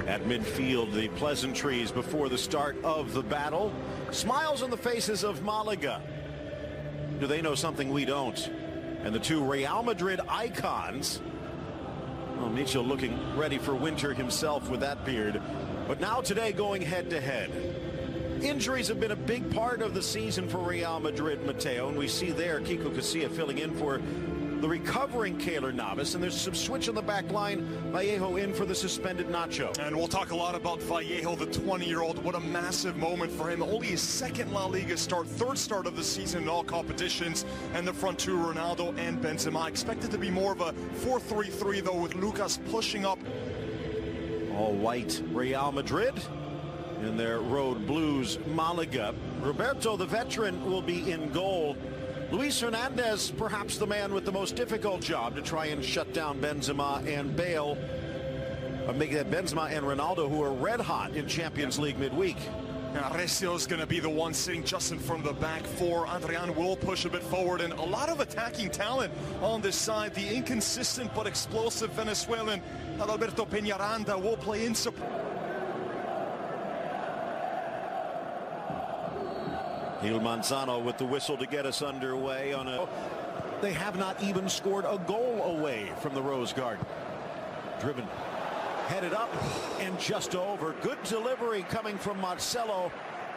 At midfield, the pleasantries before the start of the battle. Smiles on the faces of Malaga. Do they know something we don't? And the two Real Madrid icons. Well, Mitchell looking ready for winter himself with that beard. But now today going head-to-head. Injuries have been a big part of the season for Real Madrid, Mateo. And we see there Kiko Casilla filling in for the recovering Keylor Navas, and there's some switch on the back line. Vallejo in for the suspended Nacho. And we'll talk a lot about Vallejo, the 20-year-old. What a massive moment for him. Only his second La Liga start, third start of the season in all competitions. And the front two, Ronaldo and Benzema. Expected to be more of a 4-3-3, though, with Lucas pushing up. All white Real Madrid in their road blues Malaga. Roberto, the veteran, will be in goal. Luis Hernandez, perhaps the man with the most difficult job to try and shut down Benzema and Bale. Make that Benzema and Ronaldo, who are red hot in Champions League midweek. Now, Resio's going to be the one sitting just in front of the back four. Adrian will push a bit forward, and a lot of attacking talent on this side. The inconsistent but explosive Venezuelan Adalberto Peñaranda will play in support. Gil Manzano with the whistle to get us underway on a... They have not even scored a goal away from the Rose Garden. Driven, headed up, and just over. Good delivery coming from Marcelo.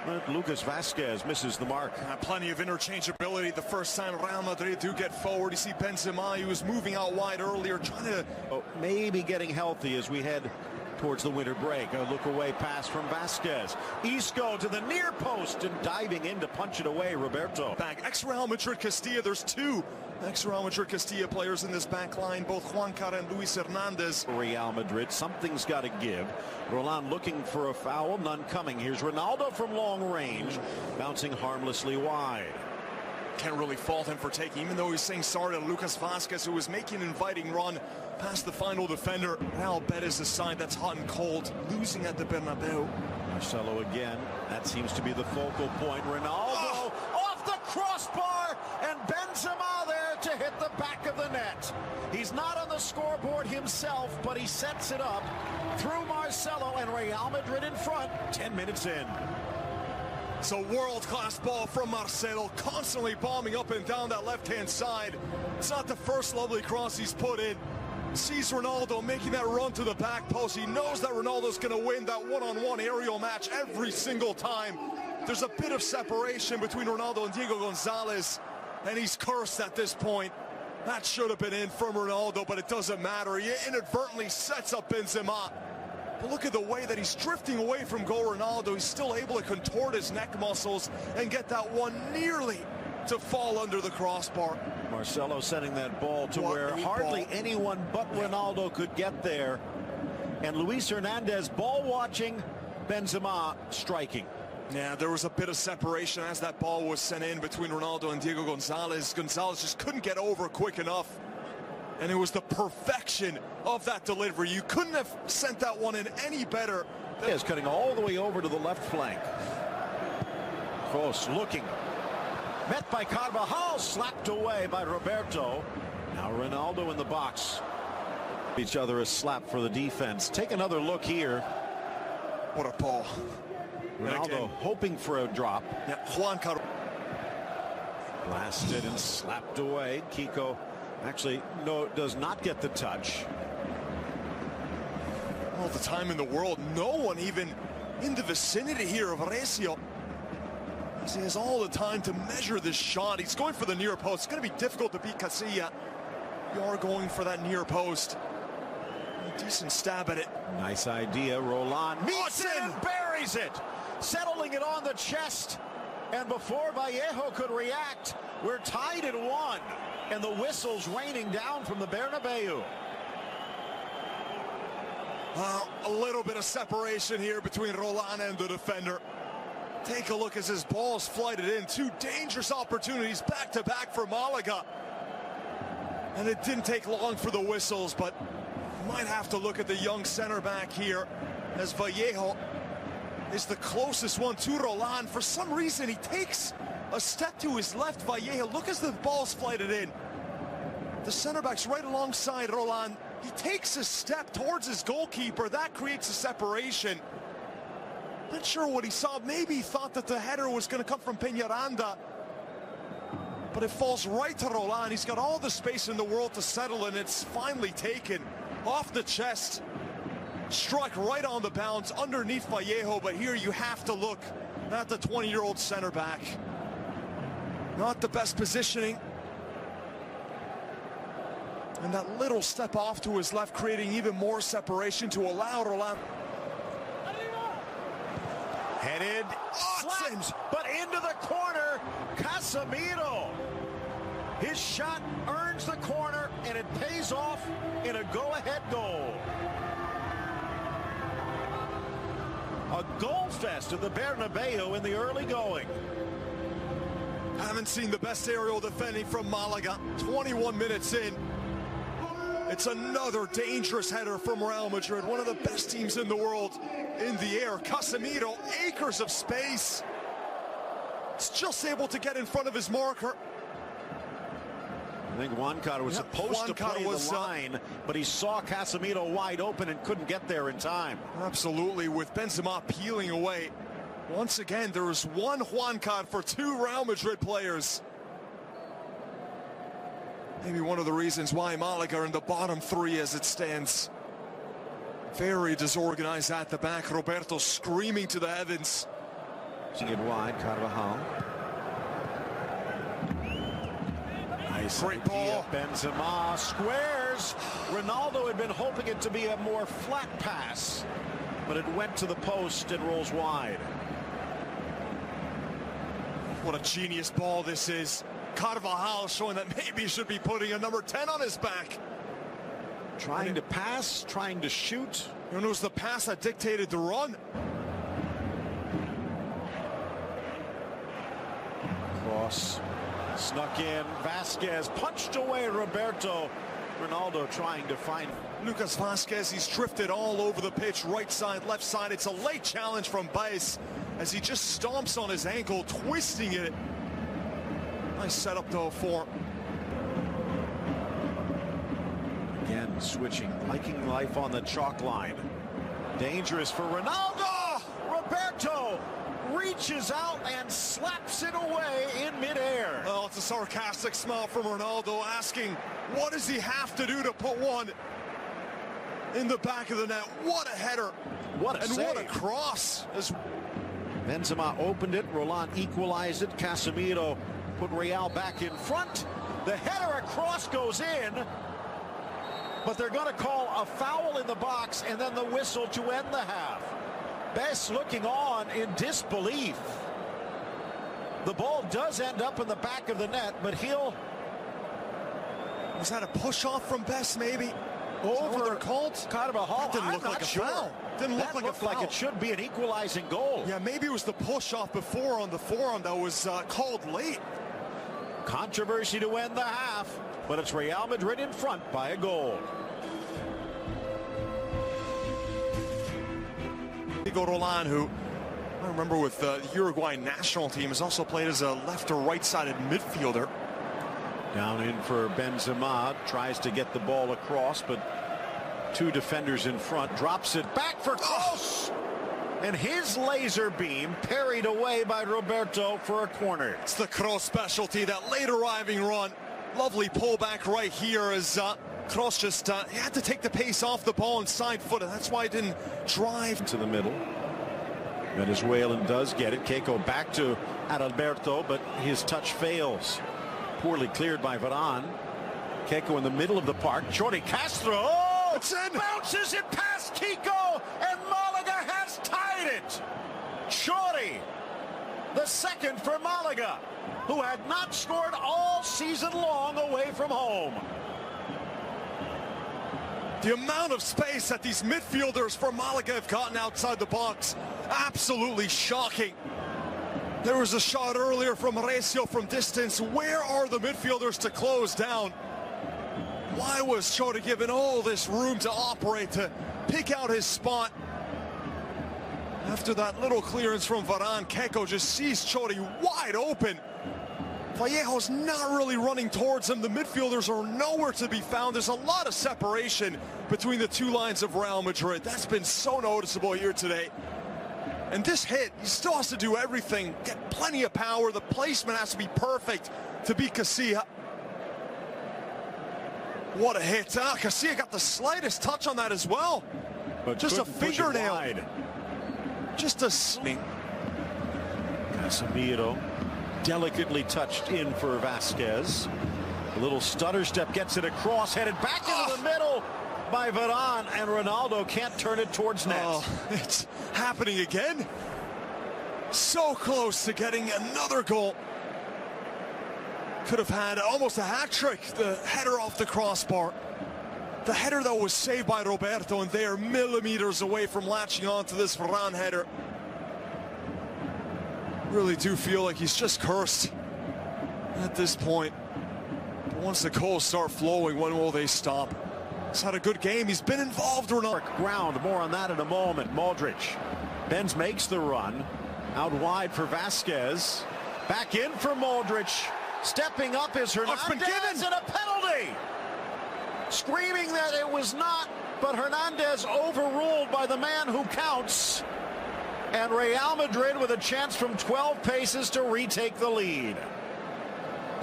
But Lucas Vazquez misses the mark. Plenty of interchangeability the first time Real Madrid do get forward. You see Benzema, he was moving out wide earlier, trying to... maybe getting healthy as we head towards the winter break. A look away pass from Vazquez. Isco to the near post and diving in to punch it away, Roberto. Back, ex-Real Madrid Castilla. There's two ex-Real Madrid Castilla players in this back line, both Juan Cara and Luis Hernandez. Real Madrid, something's got to give. Roland looking for a foul, none coming. Here's Ronaldo from long range, bouncing harmlessly wide. Can't really fault him for taking, even though he's saying sorry to Lucas Vazquez, who was making an inviting run past the final defender. Real Betis, a side that's hot and cold, losing at the Bernabeu. Marcelo again. That seems to be the focal point. Ronaldo off the crossbar, and Benzema there to hit the back of the net. He's not on the scoreboard himself, but he sets it up through Marcelo, and Real Madrid in front 10 minutes in. So world-class ball from Marcelo, constantly bombing up and down that left-hand side. It's not the first lovely cross he's put in. Sees Ronaldo making that run to the back post. He knows that Ronaldo's going to win that one-on-one aerial match every single time. There's a bit of separation between Ronaldo and Diego Gonzalez, and he's cursed at this point. That should have been in from Ronaldo, but it doesn't matter. He inadvertently sets up Benzema. But look at the way that he's drifting away from goal. Ronaldo, he's still able to contort his neck muscles and get that one nearly to fall under the crossbar. Marcelo sending that ball to where hardly anyone but Ronaldo could get there. And Luis Hernandez ball watching, Benzema striking. Yeah, there was a bit of separation as that ball was sent in between Ronaldo and Diego Gonzalez. Gonzalez just couldn't get over quick enough. And it was the perfection of that delivery. You couldn't have sent that one in any better. He is cutting all the way over to the left flank. Close looking. Met by Carvajal, slapped away by Roberto. Now Ronaldo in the box. Each other a slap for the defense. Take another look here. What a ball. Ronaldo hoping for a drop. Yeah, Juan Cara. Blasted and slapped away. Kiko actually does not get the touch. All the time in the world, no one even in the vicinity here of Recio. He has all the time to measure this shot. He's going for the near post. It's going to be difficult to beat Casilla. You are going for that near post. A decent stab at it. Nice idea. Roland meets it and buries it. Settling it on the chest. And before Vallejo could react, we're tied at 1. And the whistle's raining down from the Bernabeu. A little bit of separation here between Roland and the defender. Take a look as his ball's flighted in. Two dangerous opportunities back-to-back for Malaga. And it didn't take long for the whistles, but might have to look at the young center back here as Vallejo is the closest one to Roland. For some reason, he takes a step to his left. Vallejo, look as the ball's flighted in. The center back's right alongside Roland. He takes a step towards his goalkeeper. That creates a separation. Not sure what he saw. Maybe he thought that the header was going to come from Peñaranda. But it falls right to Roland. He's got all the space in the world to settle, and it's finally taken off the chest. Struck right on the bounce underneath Vallejo, but here you have to look at the 20-year-old center back. Not the best positioning. And that little step off to his left, creating even more separation to allow Roland. Headed, slipped, but into the corner, Casemiro. His shot earns the corner, and it pays off in a go-ahead goal. A goal fest at the Bernabeu in the early going. Haven't seen the best aerial defending from Malaga. 21 minutes in. It's another dangerous header from Real Madrid, one of the best teams in the world in the air. Casemiro, acres of space. He's just able to get in front of his marker. I think Juancada was supposed to play the line, but he saw Casemiro wide open and couldn't get there in time. Absolutely, with Benzema peeling away. Once again, there is one Juancada for two Real Madrid players. Maybe one of the reasons why Malaga are in the bottom three as it stands. Very disorganized at the back. Roberto screaming to the heavens. Seeing it wide, Carvajal. Nice. Great ball. Benzema squares. Ronaldo had been hoping it to be a more flat pass, but it went to the post and rolls wide. What a genius ball this is. Carvajal showing that maybe he should be putting a number 10 on his back. Trying to pass, trying to shoot. And it was the pass that dictated the run. Cross snuck in. Vasquez punched away Roberto. Ronaldo trying to find Lucas Vasquez. He's drifted all over the pitch, right side, left side. It's a late challenge from Baez as he just stomps on his ankle, twisting it. Nice setup though for. Again, switching, liking life on the chalk line. Dangerous for Ronaldo. Roberto reaches out and slaps it away in midair. Well, it's a sarcastic smile from Ronaldo, asking, what does he have to do to put one in the back of the net? What a header. What a save. What a cross. Benzema opened it. Roland equalized it. Casemiro put Real back in front. The header across goes in, but they're going to call a foul in the box and then the whistle to end the half. Best looking on in disbelief. The ball does end up in the back of the net, but he'll... Was that a push-off from Best, maybe? Over they're called? Carvajal. Didn't look like a foul. Didn't look like a foul. Like it should be an equalizing goal. Yeah, maybe it was the push-off before on the forearm that was called late. Controversy to end the half, but it's Real Madrid in front by a goal. Diego Roland, who I remember with the Uruguay national team, has also played as a left or right-sided midfielder. Down in for Benzema, tries to get the ball across, but two defenders in front, drops it back for close. And his laser beam parried away by Roberto for a corner. It's the Kroos specialty, that late arriving run. Lovely pullback right here as Kroos just he had to take the pace off the ball and side foot, and that's why he didn't drive to the middle. Venezuelan does get it. Keiko back to Adalberto, but his touch fails. Poorly cleared by Varane. Keiko in the middle of the park. Jordi Castro. Oh, it's in. Bounces it past Kiko, and Malaga has tied it. Jordi, the second for Malaga, who had not scored all season long away from home. The amount of space that these midfielders for Malaga have gotten outside the box, absolutely shocking. There was a shot earlier from Recio from distance. Where are the midfielders to close down? Why was Jordi given all this room to operate, to pick out his spot? After that little clearance from Varane, Keiko just sees Jordi wide open. Vallejo's not really running towards him. The midfielders are nowhere to be found. There's a lot of separation between the two lines of Real Madrid. That's been so noticeable here today. And this hit, he still has to do everything, get plenty of power. The placement has to be perfect to beat Casilla. What a hit. Casilla got the slightest touch on that as well. But just a fingernail. Just a swing. Casemiro delicately touched in for Vasquez. A little stutter step, gets it across, headed back into the middle by Varane, and Ronaldo can't turn it towards net. It's happening again. So close to getting another goal. Could have had almost a hat trick. The header off the crossbar. The header, though, was saved by Roberto, and they are millimeters away from latching onto this Varane header. Really do feel like he's just cursed at this point. But once the goals start flowing, when will they stop? He's had a good game. He's been involved or not. Ground, more on that in a moment. Modric. Benz makes the run. Out wide for Vasquez. Back in for Modric. Stepping up is Hernandez, and a penalty. Screaming that it was not, but Hernandez overruled by the man who counts. And Real Madrid with a chance from 12 paces to retake the lead.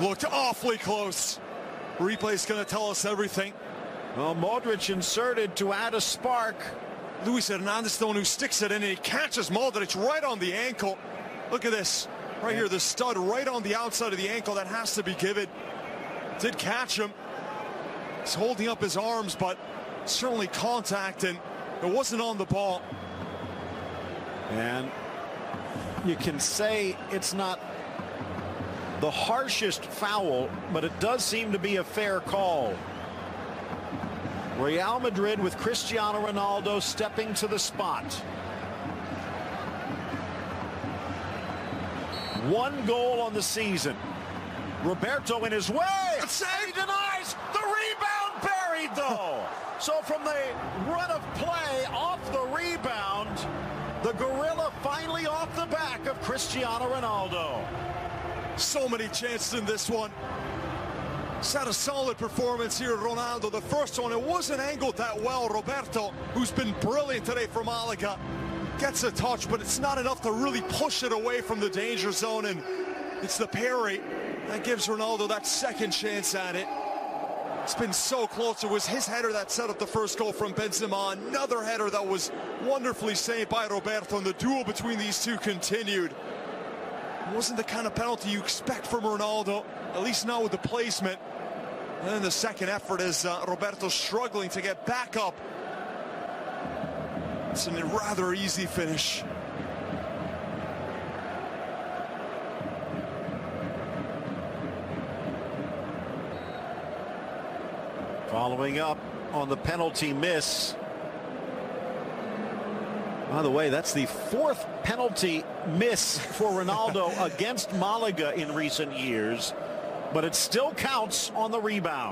Looked awfully close. Replay's going to tell us everything. Well, Modric inserted to add a spark. Luis Hernandez, the one who sticks it in, and he catches Modric right on the ankle. Look at this. Right here, the stud right on the outside of the ankle. That has to be given. Did catch him. He's holding up his arms, but certainly contact, and it wasn't on the ball. And you can say it's not the harshest foul, but it does seem to be a fair call. Real Madrid with Cristiano Ronaldo stepping to the spot. One goal on the season. Roberto in his way. He denies. The rebound buried, though. So from the run of play off the rebound, the gorilla finally off the back of Cristiano Ronaldo. So many chances in this one. He's had a solid performance here, Ronaldo. The first one, it wasn't angled that well. Roberto, who's been brilliant today for Malaga, gets a touch, but it's not enough to really push it away from the danger zone, and it's the parry that gives Ronaldo that second chance at it. It's been so close. It was his header that set up the first goal from Benzema. Another header that was wonderfully saved by Roberto, and the duel between these two continued. It wasn't the kind of penalty you expect from Ronaldo, at least not with the placement. And then the second effort is Roberto struggling to get back up. It's a rather easy finish. Following up on the penalty miss. By the way, that's the fourth penalty miss for Ronaldo against Malaga in recent years, but it still counts on the rebound.